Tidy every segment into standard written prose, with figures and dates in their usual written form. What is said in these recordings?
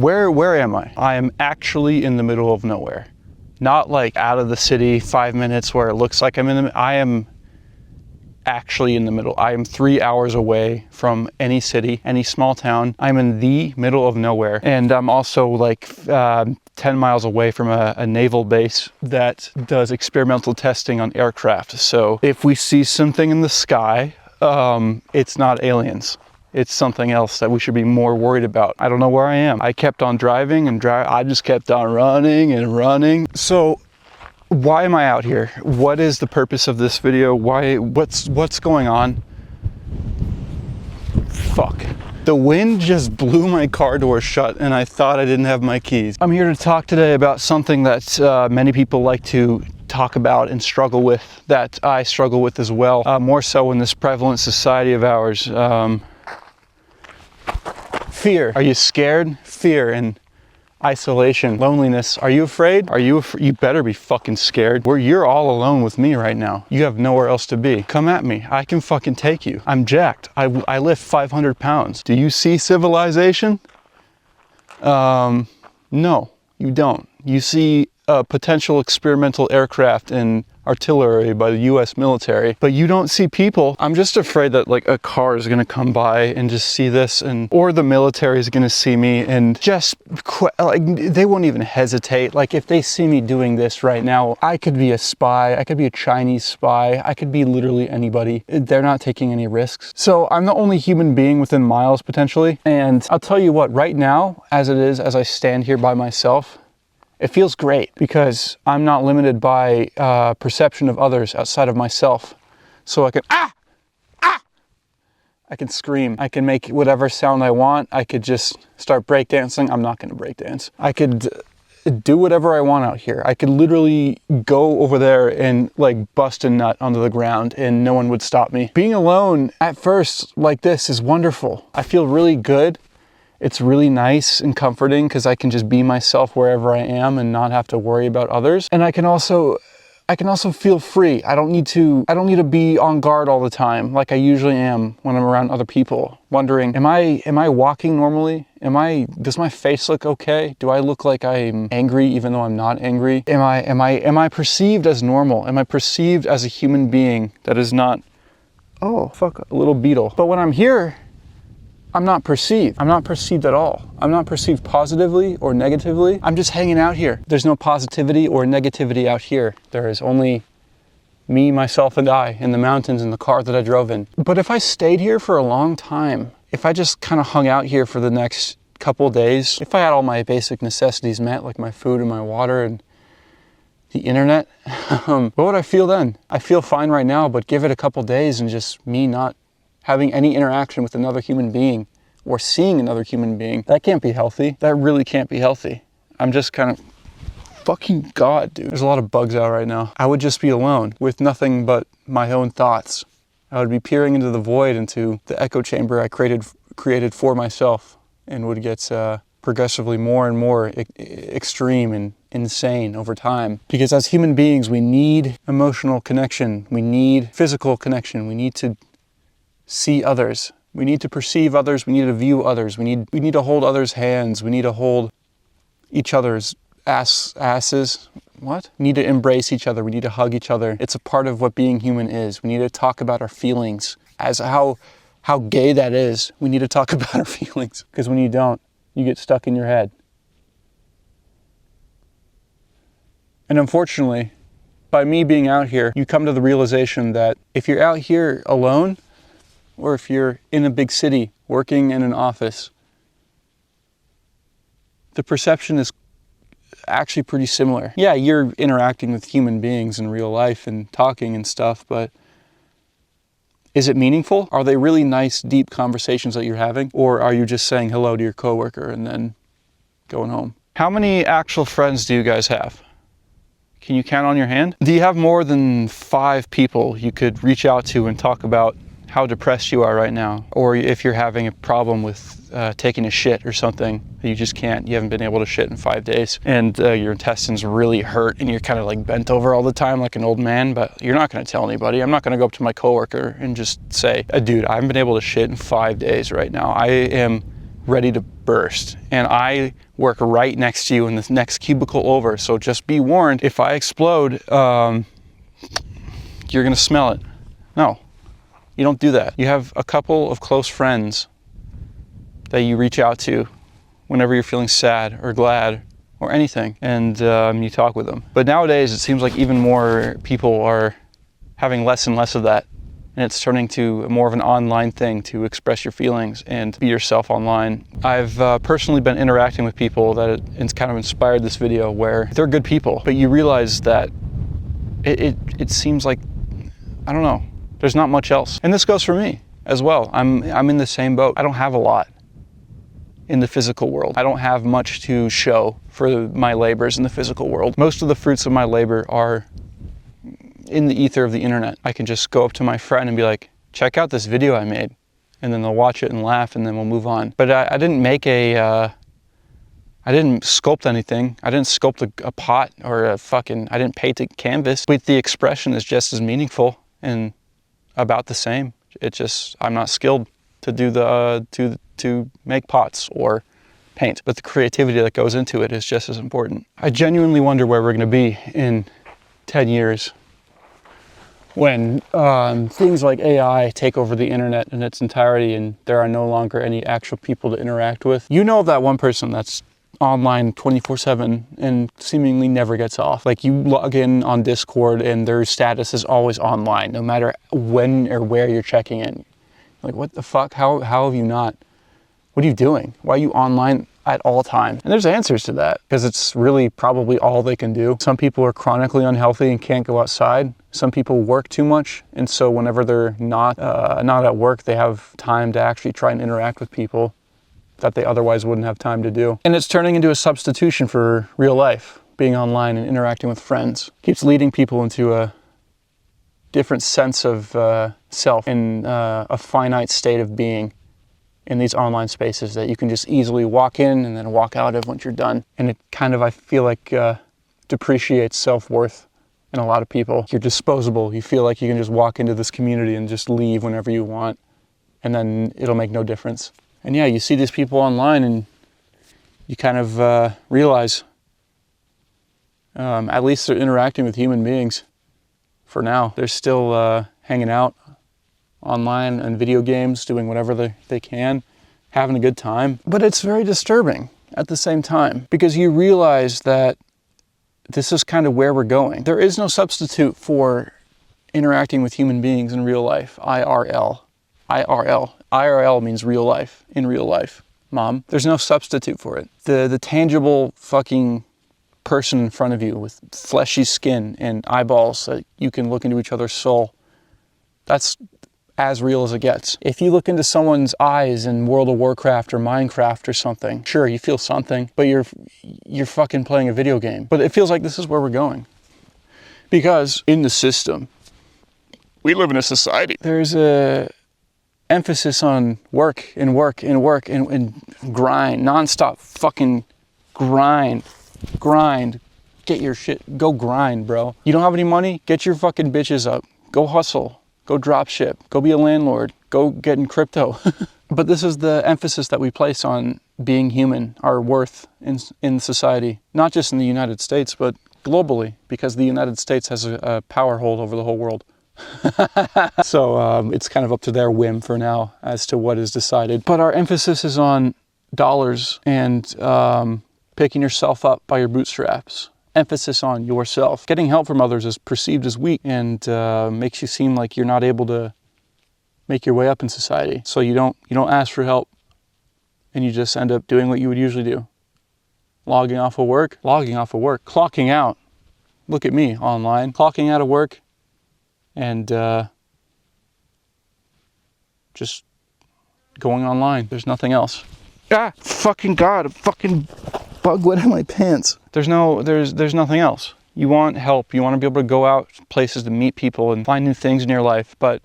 Where am I? I am actually in the middle of nowhere. Not like out of the city, 5 minutes where it looks like I'm in the, I am actually in the middle. I am 3 hours away from any city, any small town. I'm in the middle of nowhere. And I'm also like 10 miles away from a naval base that does experimental testing on aircraft. So if we see something in the sky, it's not aliens. It's something else that we should be more worried about. I don't know where I am. I kept on driving and I just kept on running and running. So why am I out here? What is the purpose of this video? What's going on? Fuck. The wind just blew my car door shut and I thought I didn't have my keys. I'm here to talk today about something that many people like to talk about and struggle with, that I struggle with as well, more so in this prevalent society of ours. Fear. Are you scared? Fear and isolation, loneliness. Are you afraid? You better be fucking scared. You're all alone with me right now. You have nowhere else to be. Come at me. I can fucking take you. I'm jacked. I lift 500 pounds. Do you see civilization? No, you don't. You see a potential experimental aircraft and artillery by the US military, but you don't see people. I'm just afraid that like a car is gonna come by and just see this, or the military is gonna see me and just like they won't even hesitate. Like if they see me doing this right now, I could be a spy, I could be a Chinese spy, I could be literally anybody. They're not taking any risks. So I'm the only human being within miles potentially. And I'll tell you what, right now, as it is, as I stand here by myself, it feels great because I'm not limited by perception of others outside of myself. So I can, I can scream. I can make whatever sound I want. I could just start breakdancing. I'm not going to breakdance. I could do whatever I want out here. I could literally go over there and like bust a nut onto the ground and no one would stop me. Being alone at first like this is wonderful. I feel really good. It's really nice and comforting because I can just be myself wherever I am and not have to worry about others. And I can also feel free. I don't need to be on guard all the time like I usually am when I'm around other people, wondering, am I walking normally? Does my face look okay? Do I look like I'm angry even though I'm not angry? Am I perceived as normal? Am I perceived as a human being that is not, oh, fuck, a little beetle. But when I'm here, I'm not perceived. I'm not perceived at all. I'm not perceived positively or negatively. I'm just hanging out here. There's no positivity or negativity out here. There is only me, myself, and I in the mountains in the car that I drove in. But if I stayed here for a long time, if I just kind of hung out here for the next couple days, if I had all my basic necessities met, like my food and my water and the internet, what would I feel then? I feel fine right now, but give it a couple days and just me not having any interaction with another human being or seeing another human being, that can't be healthy. That really can't be healthy. I'm just kind of, fucking God, dude. There's a lot of bugs out right now. I would just be alone with nothing but my own thoughts. I would be peering into the void, into the echo chamber I created for myself, and would get progressively more and more extreme and insane over time. Because as human beings, we need emotional connection. We need physical connection. We need to see others. We need to perceive others. We need to view others. We need to hold others' hands. We need to hold each other's asses. What? We need to embrace each other. We need to hug each other. It's a part of what being human is. We need to talk about our feelings. As how gay that is, we need to talk about our feelings. Because when you don't, you get stuck in your head. And unfortunately, by me being out here, you come to the realization that if you're out here alone, or if you're in a big city working in an office, the perception is actually pretty similar. Yeah, you're interacting with human beings in real life and talking and stuff, but is it meaningful? Are they really nice, deep conversations that you're having? Or are you just saying hello to your coworker and then going home? How many actual friends do you guys have? Can you count on your hand? Do you have more than 5 people you could reach out to and talk about how depressed you are right now? Or if you're having a problem with taking a shit or something, you just can't, you haven't been able to shit in 5 days, and your intestines really hurt and you're kind of like bent over all the time like an old man, but you're not going to tell anybody. I'm not going to go up to my coworker and just say, dude, I haven't been able to shit in 5 days right now. I am ready to burst. And I work right next to you in this next cubicle over. So just be warned, if I explode, you're gonna smell it. No, you don't do that. You have a couple of close friends that you reach out to whenever you're feeling sad or glad or anything, and you talk with them. But nowadays, it seems like even more people are having less and less of that, and it's turning to more of an online thing to express your feelings and be yourself online. I've personally been interacting with people that it's kind of inspired this video, where they're good people, but you realize that it seems like, I don't know, there's not much else. And this goes for me as well. I'm in the same boat. I don't have a lot in the physical world. I don't have much to show for my labors in the physical world. Most of the fruits of my labor are in the ether of the internet. I can just go up to my friend and be like, check out this video I made. And then they'll watch it and laugh, and then we'll move on. But I didn't make I didn't sculpt anything. I didn't sculpt a pot or I didn't paint a canvas. But the expression is just as meaningful and about the same. It's just, I'm not skilled to do to make pots or paint, but the creativity that goes into it is just as important. I genuinely wonder where we're gonna be in 10 years when things like AI take over the internet in its entirety and there are no longer any actual people to interact with. You know that one person that's online 24/7 and seemingly never gets off. Like, you log in on Discord and their status is always online, no matter when or where you're checking in. Like, what the fuck? How have you not? What are you doing? Why are you online at all times? And there's answers to that, because it's really probably all they can do. Some people are chronically unhealthy and can't go outside. Some people work too much, and so whenever they're not at work, they have time to actually try and interact with people that they otherwise wouldn't have time to do. And it's turning into a substitution for real life, being online and interacting with friends. Keeps leading people into a different sense of self and a finite state of being in these online spaces that you can just easily walk in and then walk out of once you're done. And it kind of, I feel like, depreciates self-worth in a lot of people. You're disposable. You feel like you can just walk into this community and just leave whenever you want, and then it'll make no difference. And yeah, you see these people online and you kind of realize at least they're interacting with human beings for now. They're still hanging out online and video games, doing whatever they can, having a good time. But it's very disturbing at the same time, because you realize that this is kind of where we're going. There is no substitute for interacting with human beings in real life. IRL. IRL means real life, in real life, mom. There's no substitute for it. The tangible fucking person in front of you with fleshy skin and eyeballs that you can look into each other's soul, that's as real as it gets. If you look into someone's eyes in World of Warcraft or Minecraft or something, sure, you feel something, but you're fucking playing a video game. But it feels like this is where we're going. Because in the system, we live in a society. There's a emphasis on work and work and work and grind, nonstop fucking grind, get your shit, go grind, bro. You don't have any money? Get your fucking bitches up, go hustle, go drop ship, go be a landlord, go get in crypto. But this is the emphasis that we place on being human, our worth in society, not just in the United States, but globally, because the United States has a power hold over the whole world. So it's kind of up to their whim for now as to what is decided. But our emphasis is on dollars and picking yourself up by your bootstraps. Emphasis on yourself. Getting help from others is perceived as weak and makes you seem like you're not able to make your way up in society. So you don't ask for help, and you just end up doing what you would usually do. Logging off of work, clocking out. Look at me online, clocking out of work, and just going online. There's nothing else. Ah, fucking God, a fucking bug wet in my pants. There's nothing else. You want help. You want to be able to go out places to meet people and find new things in your life. But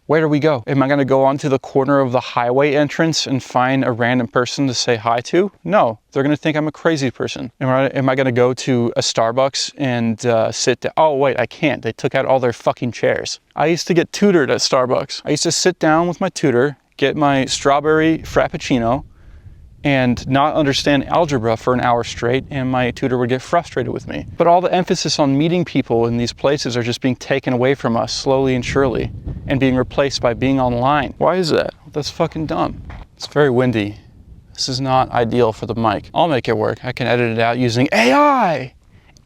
where do we go? Am I going to go onto the corner of the highway entrance and find a random person to say hi to? No, they're going to think I'm a crazy person. Am I going to go to a Starbucks and sit down? Oh, wait, I can't. They took out all their fucking chairs. I used to get tutored at Starbucks. I used to sit down with my tutor, get my strawberry frappuccino, and not understand algebra for an hour straight, and my tutor would get frustrated with me. But all the emphasis on meeting people in these places are just being taken away from us slowly and surely, and being replaced by being online. Why is that? That's fucking dumb. It's very windy. This is not ideal for the mic. I'll make it work. I can edit it out using AI.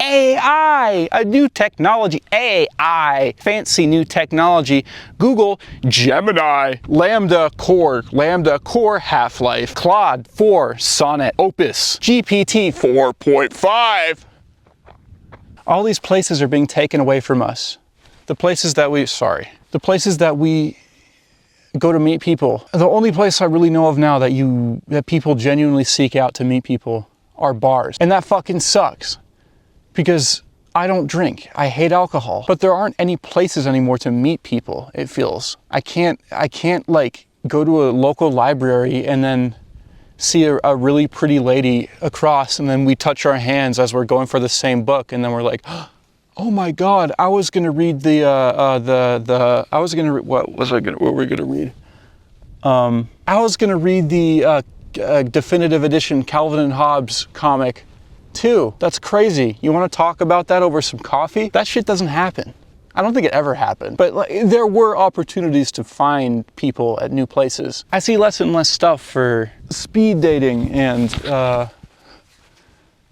AI, a new technology, AI, fancy new technology. Google Gemini, Lambda Core Half-Life, Claude 4, Sonnet, Opus, GPT 4.5. All these places are being taken away from us. The places that we go to meet people. The only place I really know of now that people genuinely seek out to meet people are bars. And that fucking sucks. Because I don't drink. I hate alcohol. But there aren't any places anymore to meet people, it feels. I can't like go to a local library and then see a really pretty lady across, and then we touch our hands as we're going for the same book, and then we're like, oh my God, I was gonna read what were we gonna read? I was gonna read the definitive edition Calvin and Hobbes comic too. That's crazy. You want to talk about that over some coffee? That shit doesn't happen. I don't think it ever happened. But like, there were opportunities to find people at new places. I see less and less stuff for speed dating and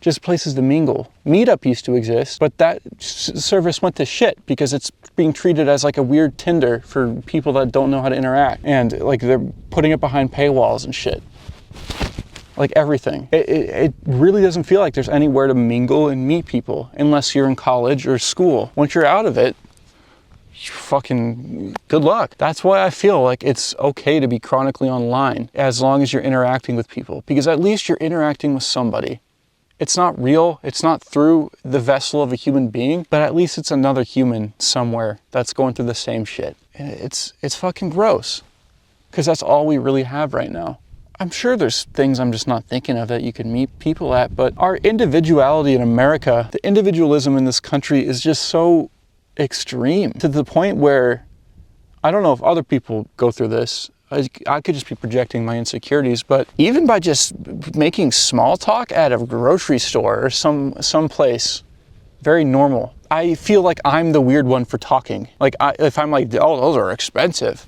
just places to mingle. Meetup used to exist, but that service went to shit because it's being treated as like a weird Tinder for people that don't know how to interact. And like they're putting it behind paywalls and shit. Like everything. It really doesn't feel like there's anywhere to mingle and meet people unless you're in college or school. Once you're out of it, fucking good luck. That's why I feel like it's okay to be chronically online as long as you're interacting with people, because at least you're interacting with somebody. It's not real, it's not through the vessel of a human being, but at least it's another human somewhere that's going through the same shit. And it's fucking gross, because that's all we really have right now. I'm sure there's things I'm just not thinking of that you can meet people at, but our individuality in America, the individualism in this country is just so extreme to the point where, I don't know if other people go through this, I could just be projecting my insecurities, but even by just making small talk at a grocery store or some place very normal, I feel like I'm the weird one for talking. Like if I'm like, oh, those are expensive.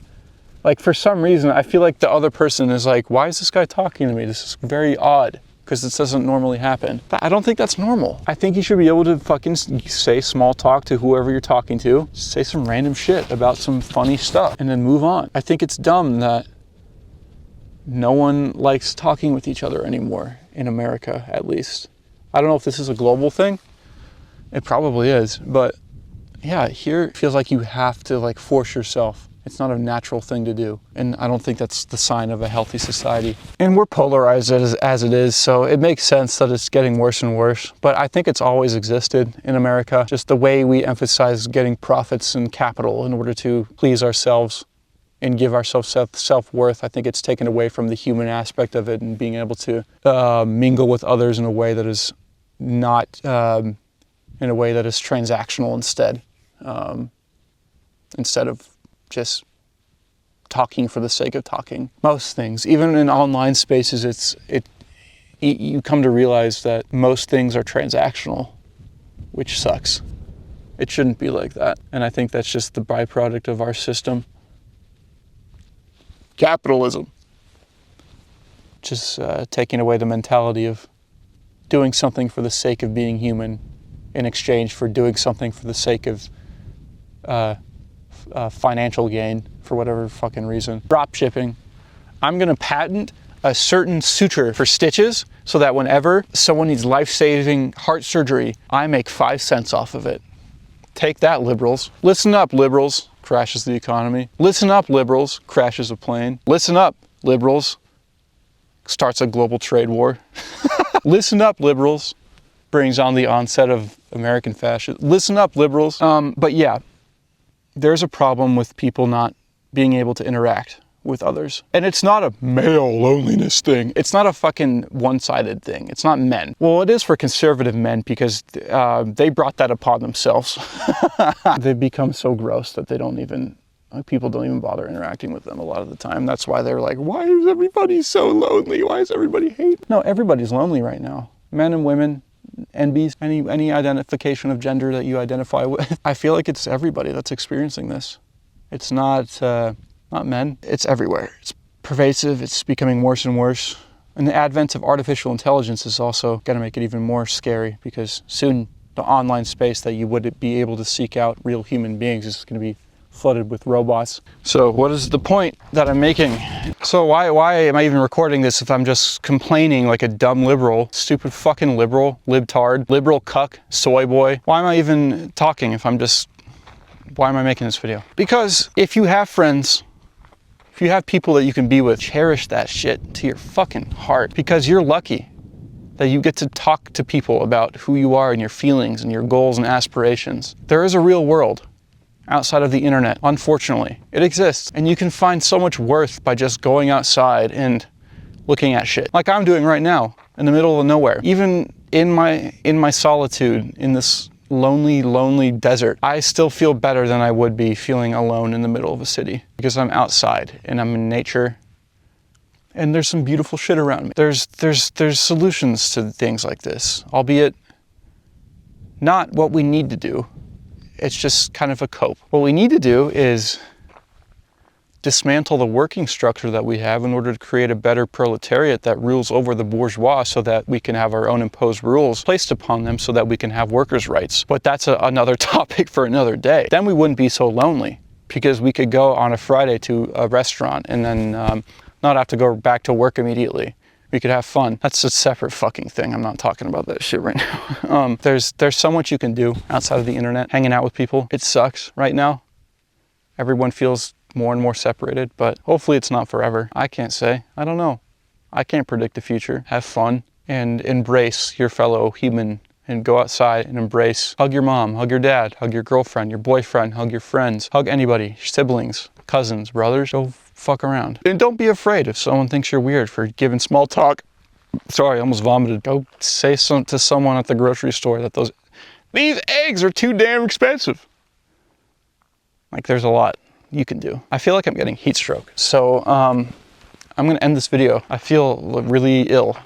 Like for some reason, I feel like the other person is like, why is this guy talking to me? This is very odd, because this doesn't normally happen. But I don't think that's normal. I think you should be able to fucking say small talk to whoever you're talking to, say some random shit about some funny stuff, and then move on. I think it's dumb that no one likes talking with each other anymore, in America at least. I don't know if this is a global thing. It probably is, but yeah, here it feels like you have to like force yourself. It's not a natural thing to do. And I don't think that's the sign of a healthy society. And we're polarized as it is, so it makes sense that it's getting worse and worse. But I think it's always existed in America. Just the way we emphasize getting profits and capital in order to please ourselves and give ourselves self-worth. I think it's taken away from the human aspect of it and being able to mingle with others in a way that is not, in a way that is transactional instead of just talking for the sake of talking. Most things, even in online spaces, you come to realize that most things are transactional, which sucks. It shouldn't be like that. And I think that's just the byproduct of our system. Capitalism. Just taking away the mentality of doing something for the sake of being human in exchange for doing something for the sake of financial gain for whatever fucking reason. Drop shipping. I'm gonna patent a certain suture for stitches so that whenever someone needs life-saving heart surgery, I make 5 cents off of it. Take that, liberals. Listen up, liberals. Crashes the economy. Listen up, liberals. Crashes a plane. Listen up, liberals. Starts a global trade war. Listen up, liberals. Brings on the onset of American fascism. Listen up, liberals. But yeah, there's a problem with people not being able to interact with others. And it's not a male loneliness thing. It's not a fucking one-sided thing. It's not men. Well, it is for conservative men because they brought that upon themselves. They've become so gross that they don't even people don't even bother interacting with them a lot of the time. That's why they're like, why is everybody so lonely? Why is everybody hate? No, everybody's lonely right now. Men and women, NBs, any identification of gender that you identify with. I feel like it's everybody that's experiencing this. It's not men. It's everywhere. It's pervasive. It's becoming worse and worse. And the advent of artificial intelligence is also going to make it even more scary, because soon the online space that you would be able to seek out real human beings is going to be flooded with robots. So what is the point that I'm making? So why am I even recording this if I'm just complaining like a dumb liberal, stupid fucking liberal, libtard, liberal cuck, soy boy? Why am I even talking if I'm just, why am I making this video? Because if you have friends, if you have people that you can be with, cherish that shit to your fucking heart, because you're lucky that you get to talk to people about who you are and your feelings and your goals and aspirations. There is a real world outside of the internet, unfortunately. It exists, and you can find so much worth by just going outside and looking at shit, like I'm doing right now, in the middle of nowhere. Even in my solitude, in this lonely desert, I still feel better than I would be feeling alone in the middle of a city, because I'm outside and I'm in nature, and there's some beautiful shit around me. There's solutions to things like this, albeit not what we need to do. It's just kind of a cope. What we need to do is dismantle the working structure that we have in order to create a better proletariat that rules over the bourgeois, so that we can have our own imposed rules placed upon them, so that we can have workers' rights. But that's another topic for another day. Then we wouldn't be so lonely, because we could go on a Friday to a restaurant and then not have to go back to work immediately. We could have fun. That's a separate fucking thing. I'm not talking about that shit right now. There's so much you can do outside of the internet, hanging out with people. It sucks right now. Everyone feels more and more separated, but hopefully it's not forever. I can't say. I don't know. I can't predict the future. Have fun and embrace your fellow human, and go outside and embrace. Hug your mom, hug your dad, hug your girlfriend, your boyfriend, hug your friends, hug anybody, siblings, cousins, brothers. Go fuck around. And don't be afraid if someone thinks you're weird for giving small talk. Sorry, I almost vomited. Go say to someone at the grocery store that these eggs are too damn expensive. Like, there's a lot you can do. I feel like I'm getting heat stroke. So I'm gonna end this video. I feel really ill.